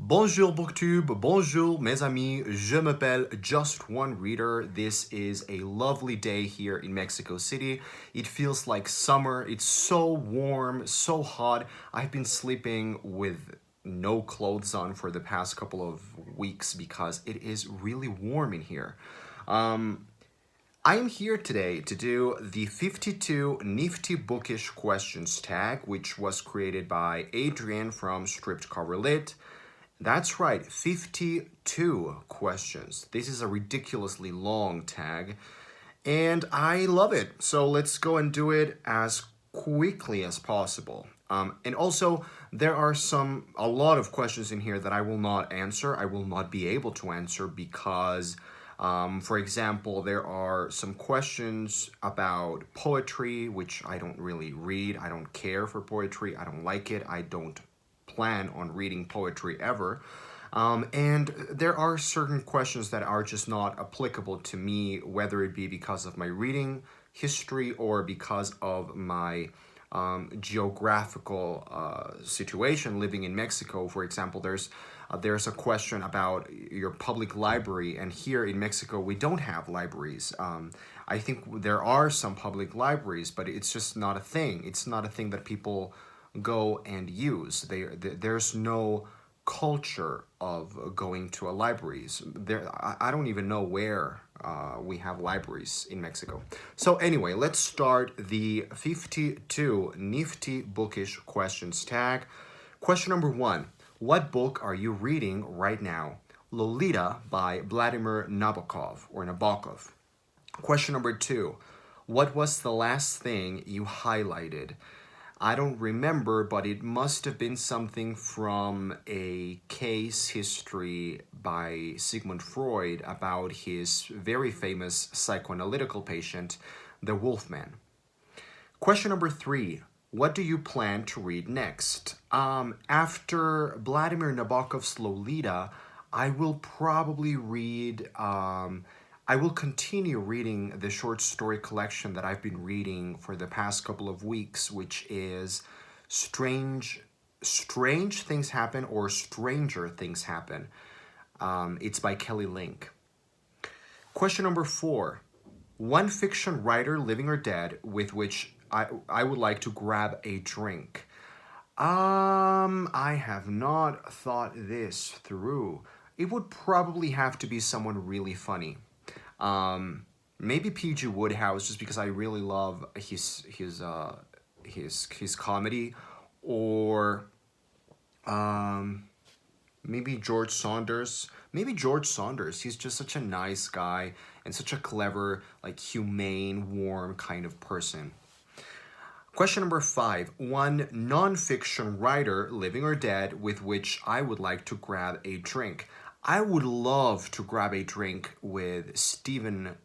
Bonjour Booktube, bonjour mes amis, je m'appelle Just One Reader. This is a lovely day here in Mexico City. It feels like summer, it's so warm, so hot. I've been sleeping with no clothes on for the past couple of weeks because it is really warm in here. I'm here today to do the 52 Nifty Bookish questions tag, which was created by Adrian from Stripped Cover Lit. That's right, 52 questions. This is a ridiculously long tag, and I love it. So let's go and do it as quickly as possible. And also, there are a lot of questions in here that I will not answer. I will not be able to answer because, for example, there are some questions about poetry, which I don't really read. I don't care for poetry. I don't like it. I don't plan on reading poetry ever. And there are certain questions that are just not applicable to me, whether it be because of my reading history or because of my geographical situation living in Mexico. For example, there's a question about your public library, and here in Mexico we don't have libraries. I think there are some public libraries, but it's just not a thing. It's not a thing that people go and use. There's no culture of going to a libraries. I don't even know where we have libraries in Mexico. So anyway, let's start the 52 Nifty Bookish questions tag. Question number 1. What book are you reading right now? Lolita by Vladimir Nabokov. Question number 2. What was the last thing you highlighted? I don't remember, but it must have been something from a case history by Sigmund Freud about his very famous psychoanalytical patient, the Wolfman. Question number 3. What do you plan to read next? After Vladimir Nabokov's Lolita, I will probably read... I will continue reading the short story collection that I've been reading for the past couple of weeks, which is Strange Things Happen or Stranger Things Happen. It's by Kelly Link. Question number 4. One fiction writer, living or dead, with which I would like to grab a drink. I have not thought this through. It would probably have to be someone really funny. Maybe P.G. Woodhouse, just because I really love his comedy, or maybe George Saunders. Maybe George Saunders. He's just such a nice guy and such a clever, like humane, warm kind of person. Question number 5. One non-fiction writer, living or dead, with which I would like to grab a drink. I would love to grab a drink with Ethan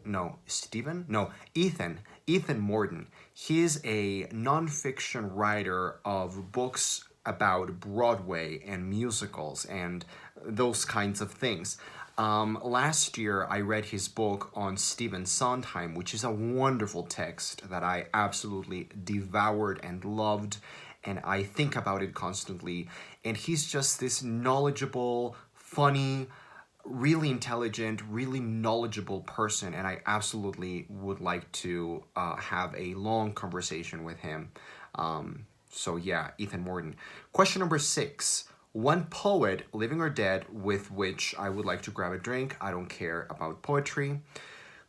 Morden. He's a nonfiction writer of books about Broadway and musicals and those kinds of things. Last year, I read his book on Stephen Sondheim, which is a wonderful text that I absolutely devoured and loved, and I think about it constantly. And he's just this knowledgeable, funny, really intelligent, really knowledgeable person, and I absolutely would like to have a long conversation with him. So yeah, Ethan Morden. Question number 6. One poet, living or dead, with which I would like to grab a drink. I don't care about poetry.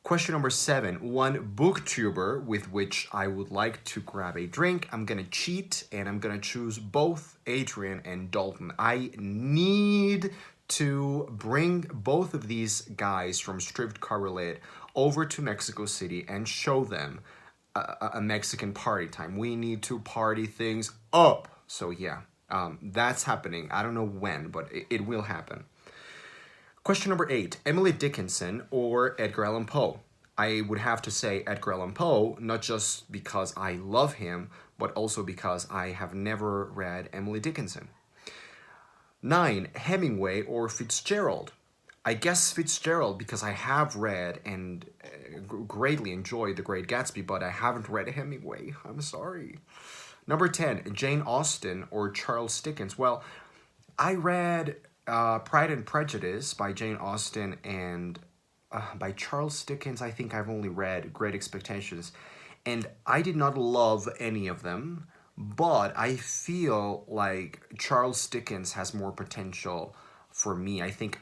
Question number 7. One booktuber with which I would like to grab a drink. I'm gonna cheat and I'm gonna choose both Adrian and Dalton. I need to bring both of these guys from Stripped Cover Lit over to Mexico City and show them a Mexican party time. We need to party things up. So yeah, that's happening. I don't know when, but it will happen. Question number 8. Emily Dickinson or Edgar Allan Poe? I would have to say Edgar Allan Poe, not just because I love him, but also because I have never read Emily Dickinson. 9. Hemingway or Fitzgerald? I guess Fitzgerald because I have read and greatly enjoyed The Great Gatsby, but I haven't read Hemingway. I'm sorry. Number 10. Jane Austen or Charles Dickens? Well, I read Pride and Prejudice by Jane Austen and by Charles Dickens, I think I've only read Great Expectations. And I did not love any of them, but I feel like Charles Dickens has more potential for me. I think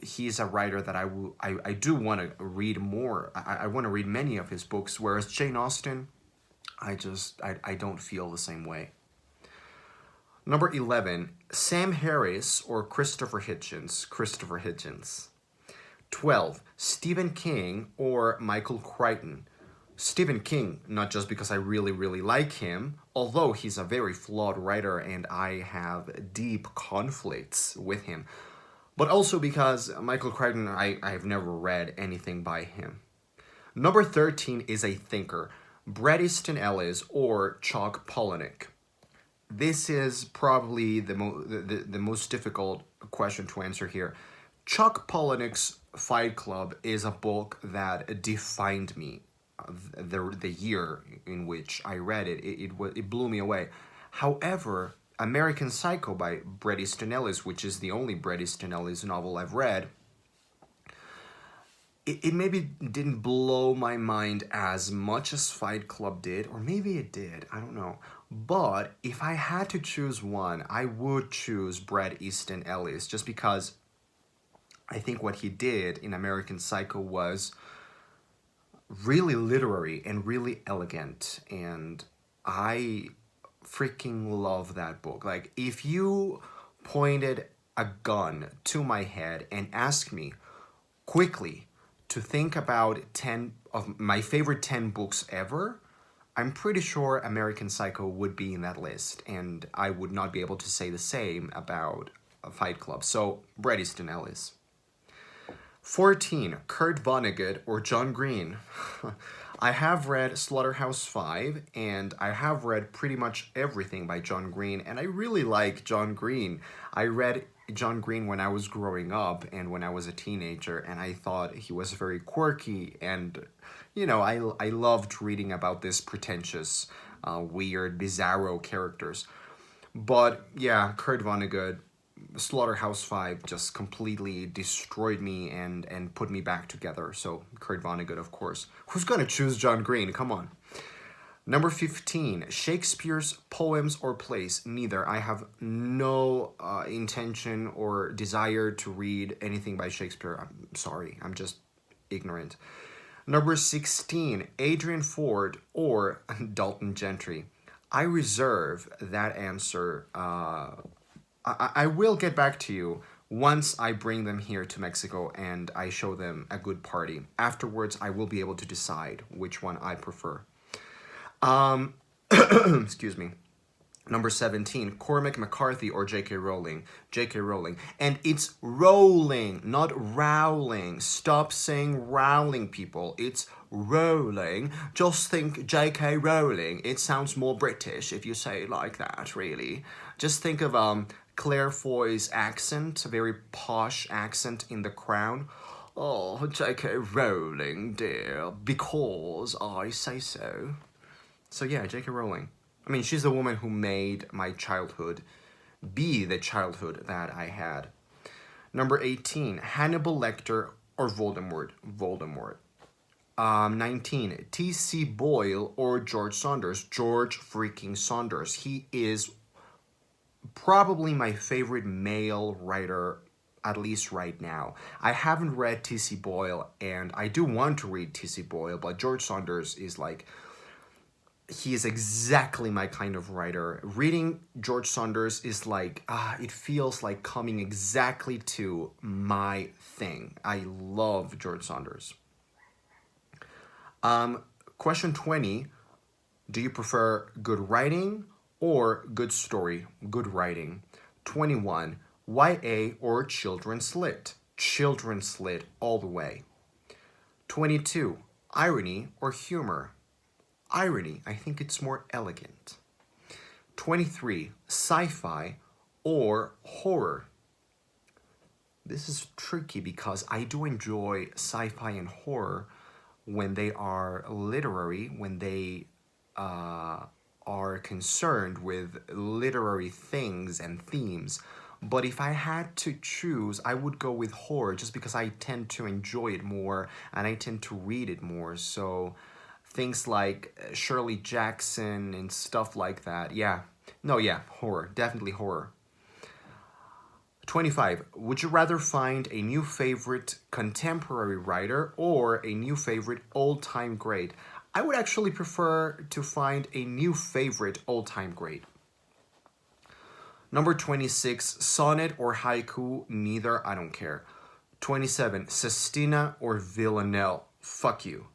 he's a writer that I do want to read more. I want to read many of his books, whereas Jane Austen, I don't feel the same way. Number 11, Sam Harris or Christopher Hitchens? Christopher Hitchens. 12, Stephen King or Michael Crichton? Stephen King, not just because I really, really like him, although he's a very flawed writer and I have deep conflicts with him, but also because Michael Crichton, I've never read anything by him. Number 13 is a thinker, Bret Easton Ellis or Chuck Palahniuk. This is probably the most difficult question to answer here. Chuck Palahniuk's Fight Club is a book that defined me. The year in which I read it, it blew me away. However, American Psycho by Bret Easton Ellis, which is the only Bret Easton Ellis novel I've read, it maybe didn't blow my mind as much as Fight Club did, or maybe it did, I don't know. But if I had to choose one, I would choose Bret Easton Ellis, just because I think what he did in American Psycho was really literary and really elegant, and I freaking love that book. Like, if you pointed a gun to my head and asked me quickly to think about 10 of my favorite 10 books ever, I'm pretty sure American Psycho would be in that list, and I would not be able to say the same about Fight Club. So, Bret Easton Ellis. 14, Kurt Vonnegut or John Green. I have read Slaughterhouse-Five, and I have read pretty much everything by John Green, and I really like John Green. I read John Green when I was growing up and when I was a teenager, and I thought he was very quirky, and, you know, I loved reading about this pretentious, weird, bizarro characters. But, yeah, Kurt Vonnegut, Slaughterhouse-Five just completely destroyed me and put me back together. So Kurt Vonnegut, of course. Who's gonna choose John Green? Come on. Number 15, Shakespeare's poems or plays? Neither. I have no intention or desire to read anything by Shakespeare. I'm sorry. I'm just ignorant. Number 16, Adrian Ford or Dalton Gentry? I reserve that answer. I will get back to you once I bring them here to Mexico and I show them a good party. Afterwards, I will be able to decide which one I prefer. Excuse me. Number 17, Cormac McCarthy or J.K. Rowling? J.K. Rowling. And it's Rowling, not Rowling. Stop saying Rowling, people. It's Rowling. Just think J.K. Rowling. It sounds more British if you say it like that, really. Just think of Claire Foy's accent, a very posh accent in The Crown. Oh, J.K. Rowling, dear, because I say so. So yeah, J.K. Rowling. I mean, she's the woman who made my childhood be the childhood that I had. Number 18, Hannibal Lecter or Voldemort? Voldemort. 19, T.C. Boyle or George Saunders? George freaking Saunders. He is probably my favorite male writer, at least right now. I haven't read T.C. Boyle, and I do want to read T.C. Boyle, but George Saunders is like... he is exactly my kind of writer. Reading George Saunders is like, it feels like coming exactly to my thing. I love George Saunders. Question 20, do you prefer good writing or good story? Good writing. 21, YA or children's lit? Children's lit all the way. 22, irony or humor? Irony, I think it's more elegant. 23, sci-fi or horror? This is tricky because I do enjoy sci-fi and horror when they are literary, when they are concerned with literary things and themes. But if I had to choose, I would go with horror just because I tend to enjoy it more and I tend to read it more. So things like Shirley Jackson and stuff like that. Yeah. No, yeah, horror. Definitely horror. 25. Would you rather find a new favorite contemporary writer or a new favorite all-time great? I would actually prefer to find a new favorite all-time great. Number 26, sonnet or haiku, neither, I don't care. 27, Sestina or Villanelle, fuck you.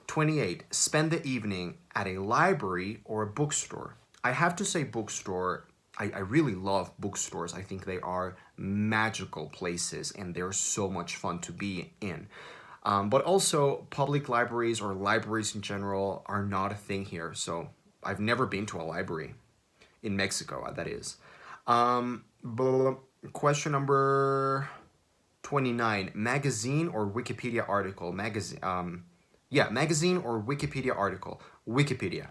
28, spend the evening at a library or a bookstore. I have to say bookstore. I really love bookstores. I think they are magical places and they're so much fun to be in. But also, public libraries or libraries in general are not a thing here. So I've never been to a library in Mexico, that is. Question number 29, magazine or Wikipedia article? Magazine or Wikipedia article? Wikipedia.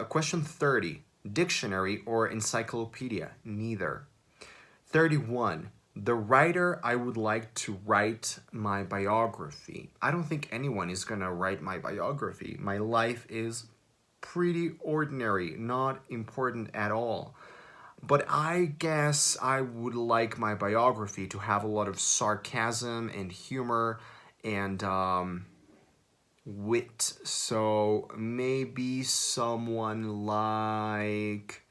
Question 30, dictionary or encyclopedia? Neither. 31, the writer I would like to write my biography. I don't think anyone is gonna write my biography. My life is pretty ordinary, not important at all. But I guess I would like my biography to have a lot of sarcasm and humor and wit. So maybe someone like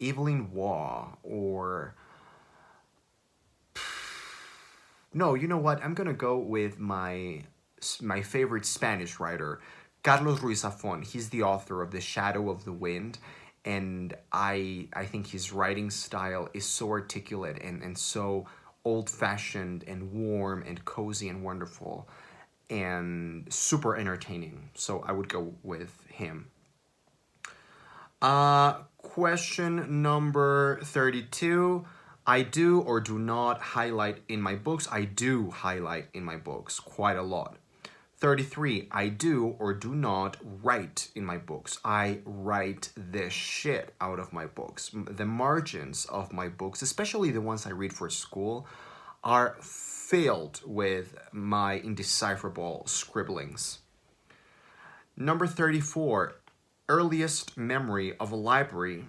Evelyn Waugh or no, you know what? I'm gonna go with my favorite Spanish writer, Carlos Ruiz Zafón. He's the author of The Shadow of the Wind, and I think his writing style is so articulate and so old-fashioned and warm and cozy and wonderful and super entertaining. So I would go with him. Question number 32. I do or do not highlight in my books. I do highlight in my books quite a lot. 33. I do or do not write in my books. I write the shit out of my books. The margins of my books, especially the ones I read for school, are filled with my indecipherable scribblings. Number 34. Earliest memory of a library.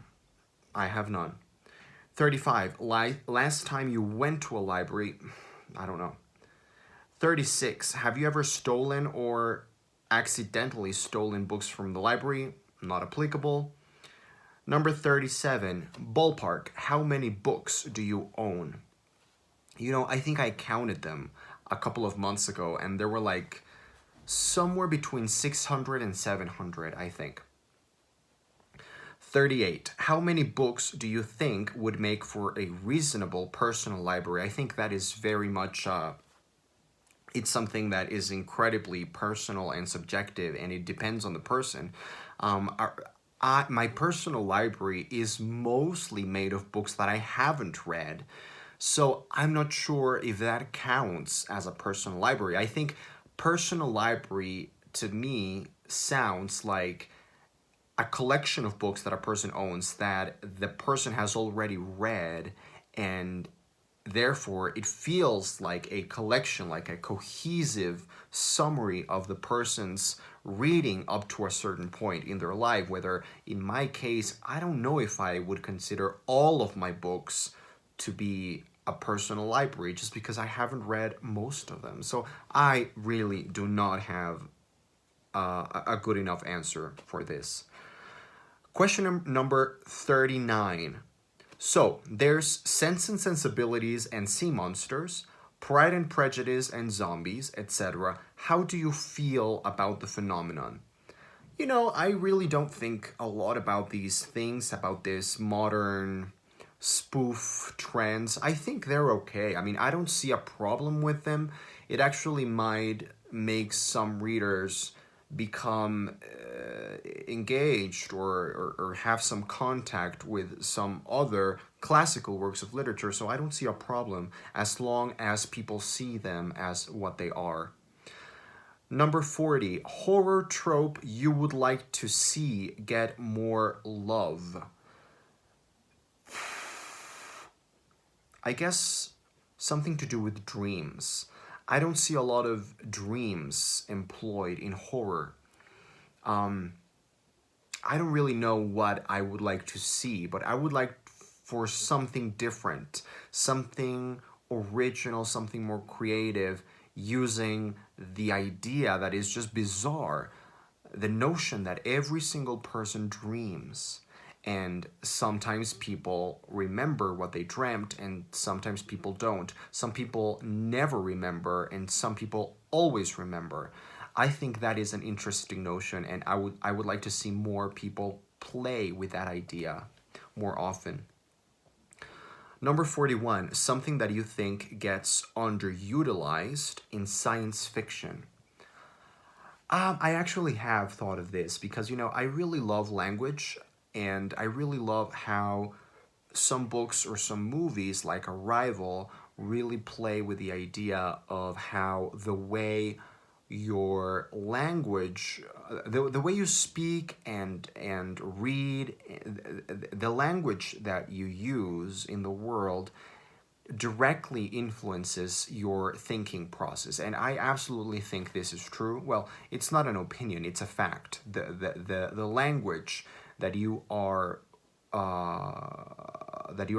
I have none. 35. Last time you went to a library. I don't know. 36. Have you ever stolen or accidentally stolen books from the library? Not applicable. Number 37. Ballpark. How many books do you own? You know, I think I counted them a couple of months ago, and there were like somewhere between 600 and 700, I think. 38. How many books do you think would make for a reasonable personal library? I think that is very much, it's something that is incredibly personal and subjective, and it depends on the person. My personal library is mostly made of books that I haven't read, so I'm not sure if that counts as a personal library. I think personal library, to me, sounds like a collection of books that a person owns that the person has already read, and therefore it feels like a collection, like a cohesive summary of the person's reading up to a certain point in their life. Whether in my case, I don't know if I would consider all of my books to be a personal library just because I haven't read most of them. So I really do not have a good enough answer for this. Question number 39. So, there's Sense and Sensibilities and Sea Monsters, Pride and Prejudice and Zombies, etc. How do you feel about the phenomenon? You know, I really don't think a lot about these things, about this modern spoof trends. I think they're okay. I mean, I don't see a problem with them. It actually might make some readers become engaged or have some contact with some other classical works of literature, so I don't see a problem as long as people see them as what they are. Number 40, horror trope you would like to see get more love. I guess something to do with dreams. I don't see a lot of dreams employed in horror. I don't really know what I would like to see, but I would like for something different, something original, something more creative, using the idea that is just bizarre, the notion that every single person dreams. And sometimes people remember what they dreamt, and sometimes people don't. Some people never remember, and some people always remember. I think that is an interesting notion, and I would like to see more people play with that idea more often. Number 41, something that you think gets underutilized in science fiction. I actually have thought of this because, I really love language, and I really love how some books or some movies like Arrival really play with the idea of how the way your language, the way you speak and read, the language that you use in the world directly influences your thinking process. And I absolutely think this is true. Well, it's not an opinion, it's a fact. The language that you are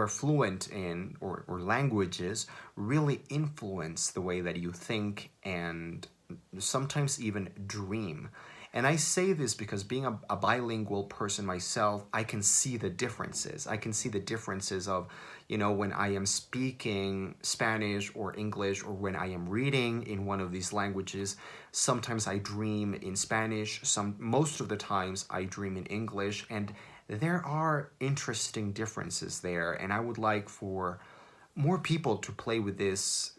fluent in, or languages, really influence the way that you think and sometimes even dream. And I say this because being a bilingual person myself, I can see the differences. I can see the differences of, when I am speaking Spanish or English, or when I am reading in one of these languages. Sometimes I dream in Spanish, most of the times I dream in English, and there are interesting differences there, and I would like for more people to play with this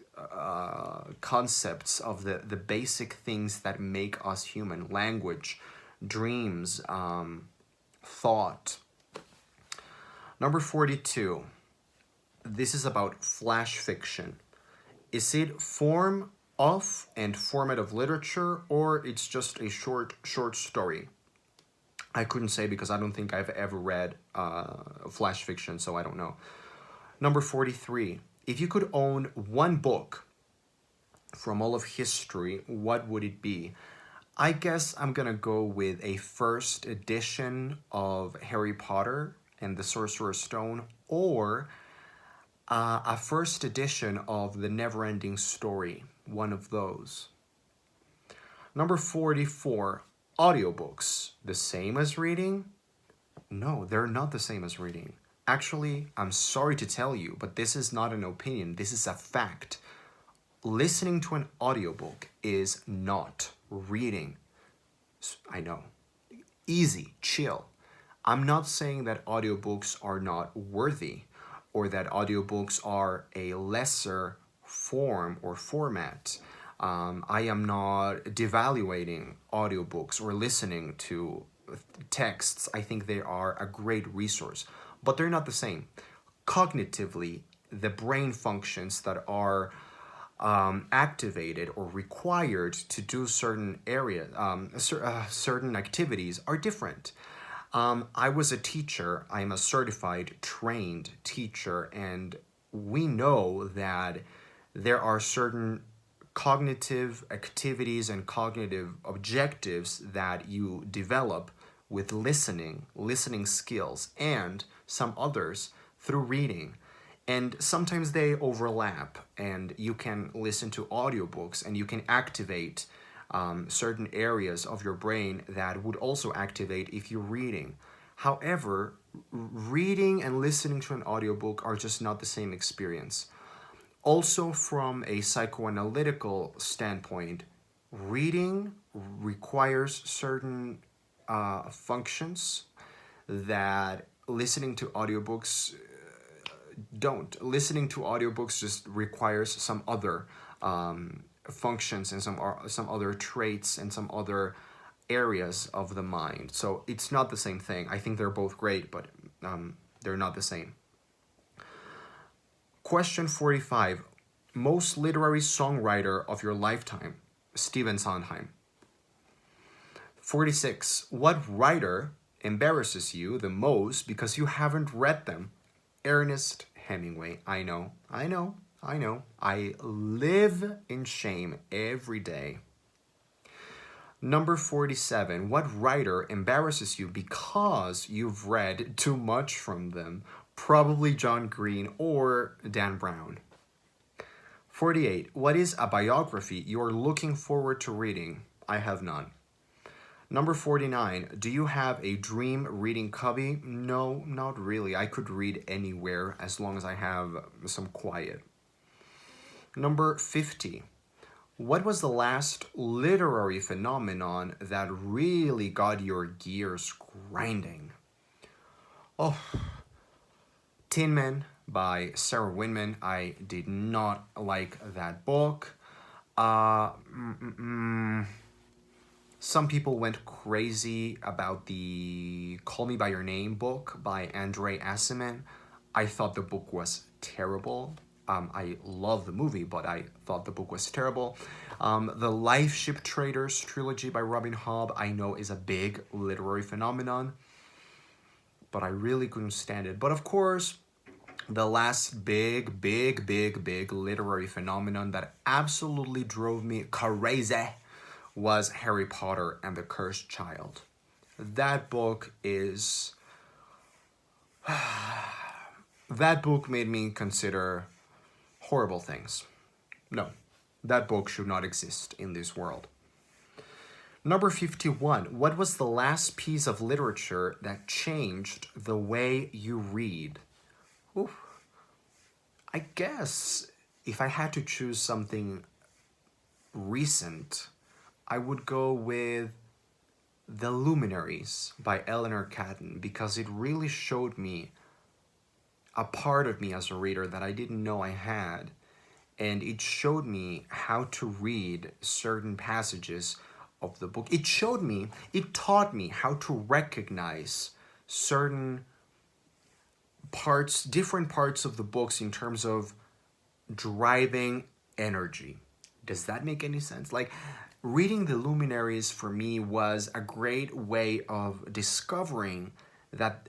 concepts of the basic things that make us human: language, dreams, thought. Number 42. This is about flash fiction. Is it form of and format of literature, or it's just a short story? I couldn't say because I don't think I've ever read flash fiction, so I don't know. Number 43. If you could own one book from all of history, what would it be? I guess I'm gonna go with a first edition of Harry Potter and the Sorcerer's Stone, or a first edition of The Neverending Story, one of those. Number 44, audiobooks. The same as reading? No, they're not the same as reading. Actually, I'm sorry to tell you, but this is not an opinion, this is a fact. Listening to an audiobook is not reading. I know. Easy, chill. I'm not saying that audiobooks are not worthy, or that audiobooks are a lesser form or format. I am not devaluating audiobooks or listening to texts. I think they are a great resource, but they're not the same. Cognitively, the brain functions that are activated or required to do certain certain activities are different. I was a teacher. I'm a certified, trained teacher, and we know that there are certain cognitive activities and cognitive objectives that you develop with listening skills, and some others through reading. And sometimes they overlap, and you can listen to audiobooks and you can activate certain areas of your brain that would also activate if you're reading. However, reading and listening to an audiobook are just not the same experience. Also, from a psychoanalytical standpoint, reading requires certain functions that listening to audiobooks don't. Listening to audiobooks just requires some other functions and some other traits and some other areas of the mind. So it's not the same thing. I think they're both great, but they're not the same. Question 45. Most literary songwriter of your lifetime? Stephen Sondheim. 46. What writer embarrasses you the most because you haven't read them? Ernest Hemingway. I know. I live in shame every day. Number 47. What writer embarrasses you because you've read too much from them? Probably John Green or Dan Brown. 48. What is a biography you're looking forward to reading? I have none. Number 49. Do you have a dream reading hobby? No, not really. I could read anywhere as long as I have some quiet. Number 50. What was the last literary phenomenon that really got your gears grinding? Oh, Tin Man by Sarah Winman. I did not like that book. Some people went crazy about the Call Me By Your Name book by Andre Aciman. I thought the book was terrible. I love the movie, but I thought the book was terrible. The Life Ship Traders trilogy by Robin Hobb, I know is a big literary phenomenon, but I really couldn't stand it. But of course, the last big literary phenomenon that absolutely drove me crazy was Harry Potter and the Cursed Child. That book is... that book made me consider horrible things. No, that book should not exist in this world. Number 51. What was the last piece of literature that changed the way you read? Oof. I guess if I had to choose something recent, I would go with The Luminaries by Eleanor Catton, because it really showed me a part of me as a reader that I didn't know I had. And it showed me how to read certain passages of the book. It taught me how to recognize certain parts, different parts of the books in terms of driving energy. Does that make any sense? Like, reading The Luminaries for me was a great way of discovering that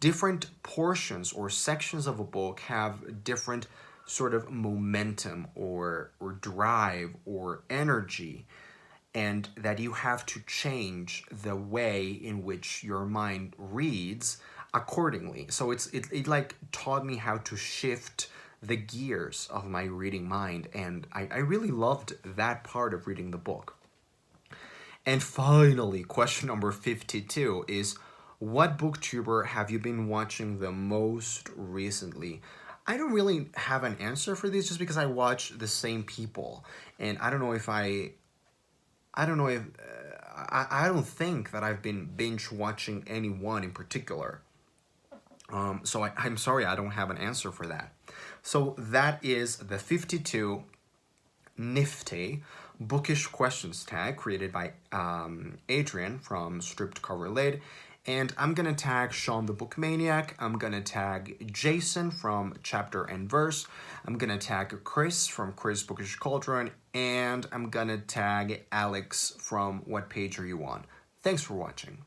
different portions or sections of a book have different sort of momentum or drive or energy, and that you have to change the way in which your mind reads accordingly. So it like taught me how to shift the gears of my reading mind, and I really loved that part of reading the book. And finally, question number 52 is, what booktuber have you been watching the most recently? I don't really have an answer for this, just because I watch the same people, and I don't think that I've been binge watching anyone in particular. So I'm sorry, I don't have an answer for that. So that is the 52 Nifty Bookish questions tag created by Adrian from Stripped Cover Lid. And I'm going to tag Sean the Book Maniac. I'm going to tag Jason from Chapter and Verse. I'm going to tag Chris from Chris Bookish Cauldron. And I'm going to tag Alex from What Page Are You On? Thanks for watching.